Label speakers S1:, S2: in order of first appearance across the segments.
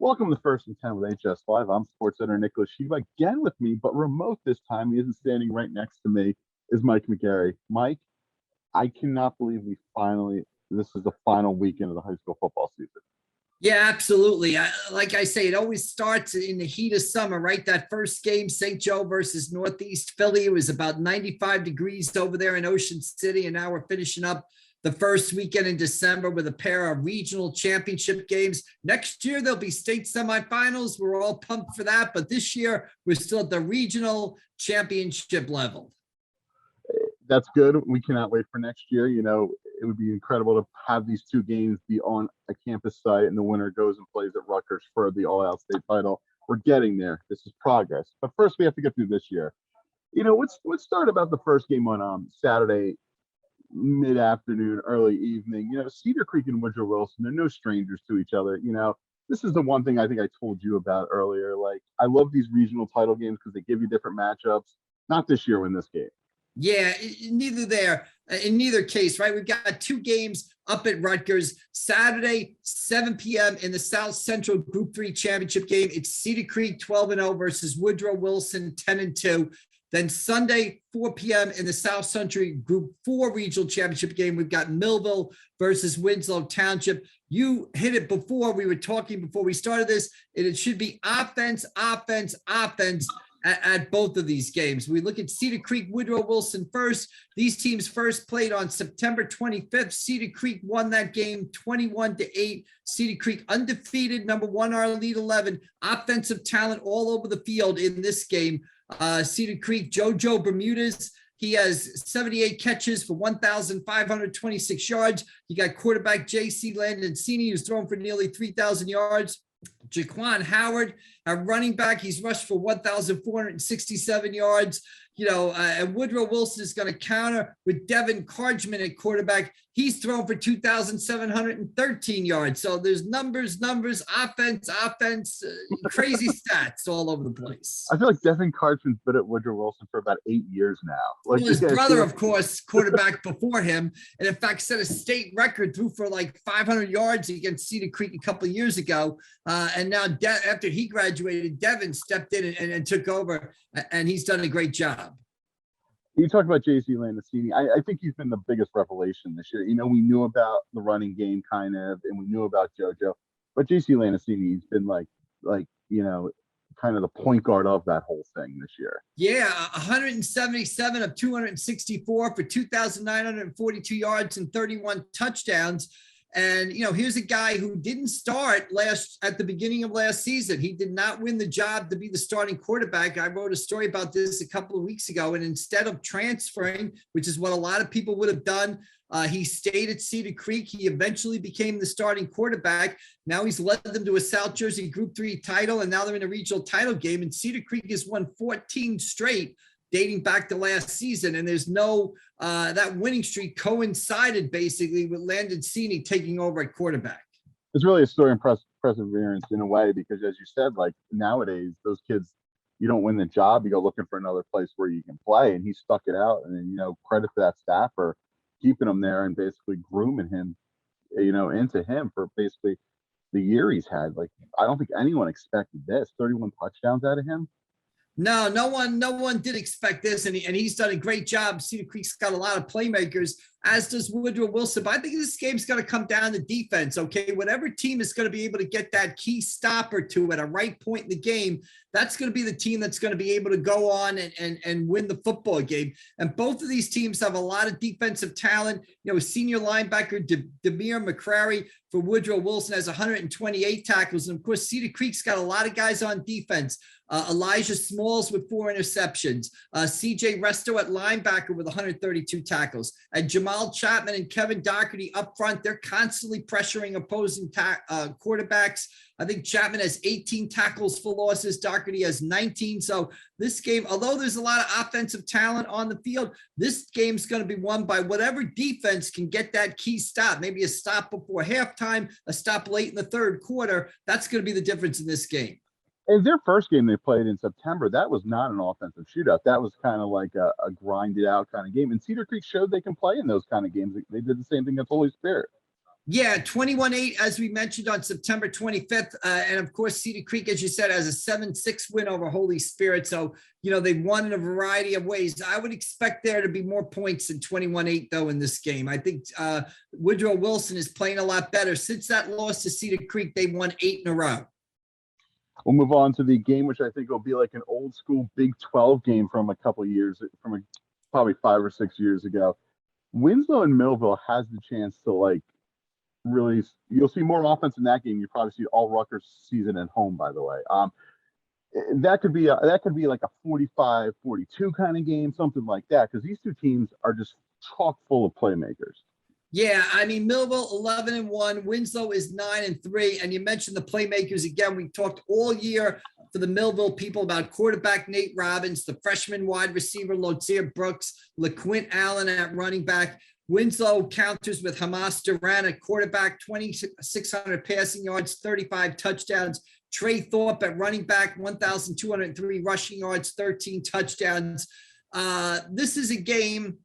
S1: Welcome to First and 10 with HS Live. I'm Sports Editor Nicholas Sheba. Again with me, but remote this time. He isn't standing right next to me, is Mike McGarry. Mike, I cannot believe this is the final weekend of the high school football season.
S2: Yeah, absolutely. Like I say, it always starts in the heat of summer, right? That first game, St. Joe versus Northeast Philly, it was about 95 degrees over there in Ocean City. And now we're finishing up the first weekend in December with a pair of regional championship games. Next year, there'll be state semifinals. We're all pumped for that. But this year, we're still at the regional championship level.
S1: That's good. We cannot wait for next year. You know, it would be incredible to have these two games be on a campus site and the winner goes and plays at Rutgers for the all-out state title. We're getting there. This is progress. But first, we have to get through this year. You know, let's start about the first game on Saturday, mid-afternoon, early evening. You know, Cedar Creek and Woodrow Wilson, they're no strangers to each other. You know, this is the one thing I think I told you about earlier. Like, I love these regional title games because they give you different matchups. Not this year in this game.
S2: Yeah, neither there. In neither case, right? We've got two games up at Rutgers. Saturday, 7 p.m. in the South Central Group 3 championship game. It's Cedar Creek 12-0 versus Woodrow Wilson 10-2. Then Sunday, 4 p.m. in the South Central Group 4 regional championship game, we've got Millville versus Winslow Township. You hit it before. We were talking before we started this, and it should be offense at both of these games. We look at Cedar Creek, Woodrow Wilson first. These teams first played on September 25th. Cedar Creek won that game 21-8. Cedar Creek undefeated, number one, our Elite 11. Offensive talent all over the field in this game. Cedar Creek, JoJo Bermudez, he has 78 catches for 1,526 yards. You got quarterback J.C. Landoncini, who's thrown for nearly 3,000 yards. Jaquan Howard, a running back, he's rushed for 1,467 yards. You know, and Woodrow Wilson is going to counter with Devin Cargman at quarterback. He's thrown for 2,713 yards. So there's numbers, offense, crazy stats all over the place.
S1: I feel like Devin Cargman's been at Woodrow Wilson for about 8 years now. Like,
S2: well, his brother, of course, quarterback before him, and in fact set a state record, threw for like 500 yards against Cedar Creek a couple of years ago. And now after he graduated, Devin stepped in and took over, and he's done a great job.
S1: You talked about J.C. Landoncini. I think he's been the biggest revelation this year. You know, we knew about the running game kind of, and we knew about JoJo, but J.C. Landoncini's been like you know, kind of the point guard of that whole thing this year.
S2: Yeah, 177 of 264 for 2,942 yards and 31 touchdowns. And, you know, here's a guy who didn't start at the beginning of last season. He did not win the job to be the starting quarterback. I wrote a story about this a couple of weeks ago. And instead of transferring, which is what a lot of people would have done, he stayed at Cedar Creek. He eventually became the starting quarterback. Now he's led them to a South Jersey Group 3 title, and now they're in a regional title game. And Cedar Creek has won 14 straight dating back to last season. And there's no, that winning streak coincided basically with Landoncini taking over at quarterback.
S1: It's really a story of perseverance in a way, because as you said, like nowadays, those kids, you don't win the job, you go looking for another place where you can play, and he stuck it out. And then, you know, credit to that staff for keeping him there and basically grooming him, you know, into him for basically the year he's had. Like, I don't think anyone expected this, 31 touchdowns out of him.
S2: No one did expect this, and he's done a great job. Cedar Creek's got a lot of playmakers, as does Woodrow Wilson. But I think this game's going to come down to defense, okay? Whatever team is going to be able to get that key stop or two at a right point in the game, that's going to be the team that's going to be able to go on and win the football game. And both of these teams have a lot of defensive talent. You know, senior linebacker Demir McCrary for Woodrow Wilson has 128 tackles. And, of course, Cedar Creek's got a lot of guys on defense. Elijah Smalls with 4 interceptions. CJ Resto at linebacker with 132 tackles. And Jamal Chapman and Kevin Doherty up front, they're constantly pressuring opposing quarterbacks. I think Chapman has 18 tackles for losses. Doherty has 19. So this game, although there's a lot of offensive talent on the field, this game's going to be won by whatever defense can get that key stop. Maybe a stop before halftime, a stop late in the third quarter. That's going to be the difference in this game.
S1: And their first game they played in September, that was not an offensive shootout. That was kind of like a grinded out kind of game. And Cedar Creek showed they can play in those kind of games. They did the same thing against Holy Spirit.
S2: Yeah, 21-8, as we mentioned on September 25th. And of course, Cedar Creek, as you said, has a 7-6 win over Holy Spirit. So, they've won in a variety of ways. I would expect there to be more points than 21-8, though, in this game. I think Woodrow Wilson is playing a lot better. Since that loss to Cedar Creek, they've won 8 in a row.
S1: We'll move on to the game, which I think will be like an old school Big 12 game from a couple of years, probably 5 or 6 years ago. Winslow and Millville has the chance to really, you'll see more offense in that game. You probably see all Rutgers season at home, by the way. That could be like a 45-42 kind of game, something like that, because these two teams are just chock full of playmakers.
S2: Yeah, I mean, Millville 11-1, Winslow is 9-3, and you mentioned the playmakers again. We talked all year for the Millville people about quarterback Nate Robbins, the freshman wide receiver Lozier Brooks, LaQuint Allen at running back. Winslow counters with Hamas Duran at quarterback, 2,600 passing yards, 35 touchdowns. Trey Thorpe at running back, 1,203 rushing yards, 13 touchdowns. This is a game,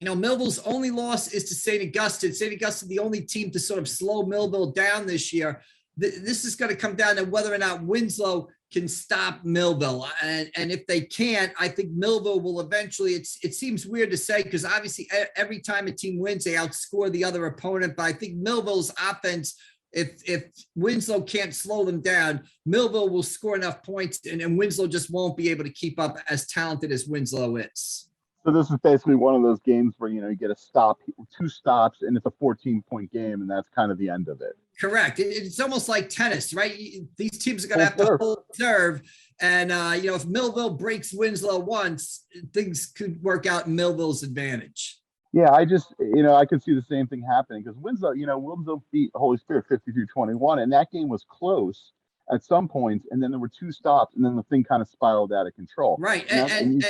S2: Millville's only loss is to St. Augustine. St. Augustine, the only team to sort of slow Millville down this year. This is going to come down to whether or not Winslow can stop Millville. And if they can't, I think Millville will eventually, it seems weird to say, because obviously every time a team wins, they outscore the other opponent. But I think Millville's offense, if Winslow can't slow them down, Millville will score enough points, and Winslow just won't be able to keep up as talented as Winslow is.
S1: So this is basically one of those games where, you get a stop, 2 stops, and it's a 14-point game, and that's kind of the end of it.
S2: Correct. It's almost like tennis, right? These teams are going to have to hold serve. And, if Millville breaks Winslow once, things could work out in Millville's advantage.
S1: Yeah, I could see the same thing happening because Winslow beat Holy Spirit 52-21, and that game was close at some points, and then there were 2 stops, and then the thing kind of spiraled out of control.
S2: Right. And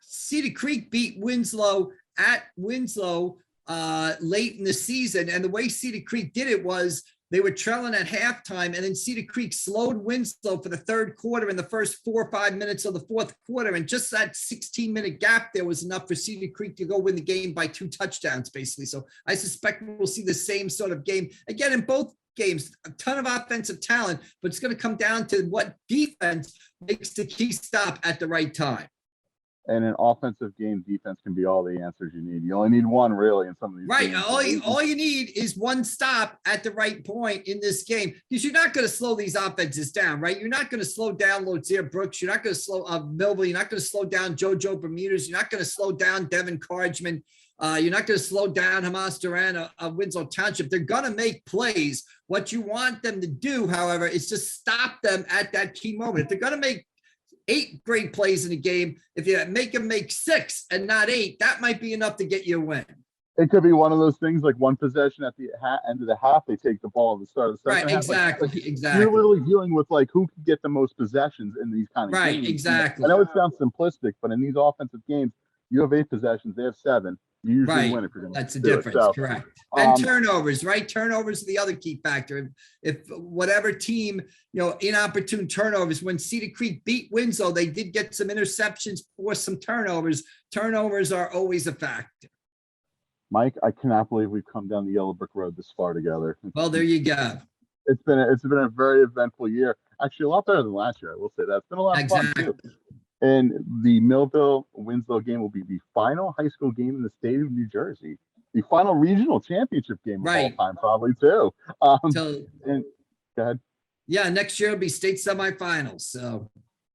S2: Cedar Creek beat Winslow at Winslow late in the season. And the way Cedar Creek did it was they were trailing at halftime, and then Cedar Creek slowed Winslow for the third quarter in the first 4 or 5 minutes of the fourth quarter. And just that 16-minute gap there was enough for Cedar Creek to go win the game by 2 touchdowns, basically. So I suspect we'll see the same sort of game again in both games. A ton of offensive talent, but it's going to come down to what defense makes the key stop at the right time.
S1: And an offensive game, defense can be all the answers you need. You only need one, really, in some of these
S2: right.
S1: games.
S2: All you need is one stop at the right point in this game, because you're not going to slow these offenses down, right? You're not going to slow down Lozier Brooks. You're not going to slow Millville. You're not going to slow down JoJo Bermudez. You're not going to slow down Devin Cargman. You're not going to slow down Hamas Duran of Winslow Township. They're going to make plays. What you want them to do, however, is just stop them at that key moment. If they're going to make 8 great plays in a game, if you make them make 6 and not 8, that might be enough to get you a win.
S1: It could be one of those things like one possession at the end of the half, they take the ball at the start of the second half.
S2: Exactly.
S1: You're literally dealing with who can get the most possessions in these kind of games.
S2: Right, exactly.
S1: I know it sounds simplistic, but in these offensive games, you have 8 possessions, they have 7. You usually win if you're going to.
S2: That's the difference. So, correct. And turnovers, right? Turnovers are the other key factor. If whatever team, inopportune turnovers, when Cedar Creek beat Winslow, they did get some interceptions, force some turnovers. Turnovers are always a factor.
S1: Mike, I cannot believe we've come down the yellow brick road this far together.
S2: Well, there you go.
S1: It's been a very eventful year. Actually, a lot better than last year, I will say that. It's been a lot of fun too. And the Millville-Winslow game will be the final high school game in the state of New Jersey. The final regional championship game of all time, probably, too. And go ahead.
S2: Yeah, next year will be state semifinals. So.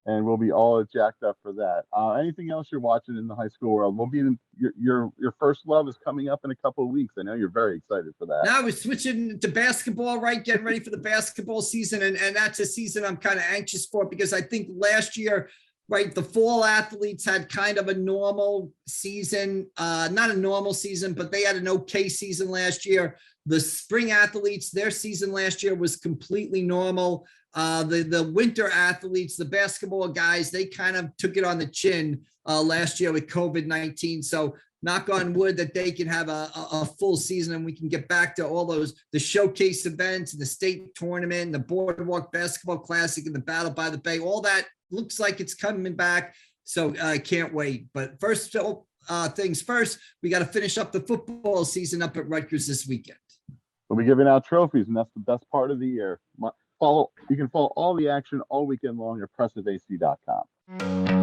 S1: And we'll be all jacked up for that. Anything else you're watching in the high school world? We'll be in your first love is coming up in a couple of weeks. I know you're very excited for that.
S2: Now we're switching to basketball, right? Getting ready for the basketball season. And that's a season I'm kind of anxious for, because I think last year, right, the fall athletes had kind of a normal season, not a normal season, but they had an okay season last year. The spring athletes, their season last year was completely normal. The winter athletes, the basketball guys, they kind of took it on the chin last year with COVID-19. So knock on wood that they can have a full season, and we can get back to all the showcase events and the state tournament, the Boardwalk Basketball Classic and the Battle by the Bay. All that looks like it's coming back. So I can't wait. But first things first, we got to finish up the football season up at Rutgers this weekend.
S1: We'll be giving out trophies, and that's the best part of the year. You can follow all the action all weekend long at PressiveAC.com.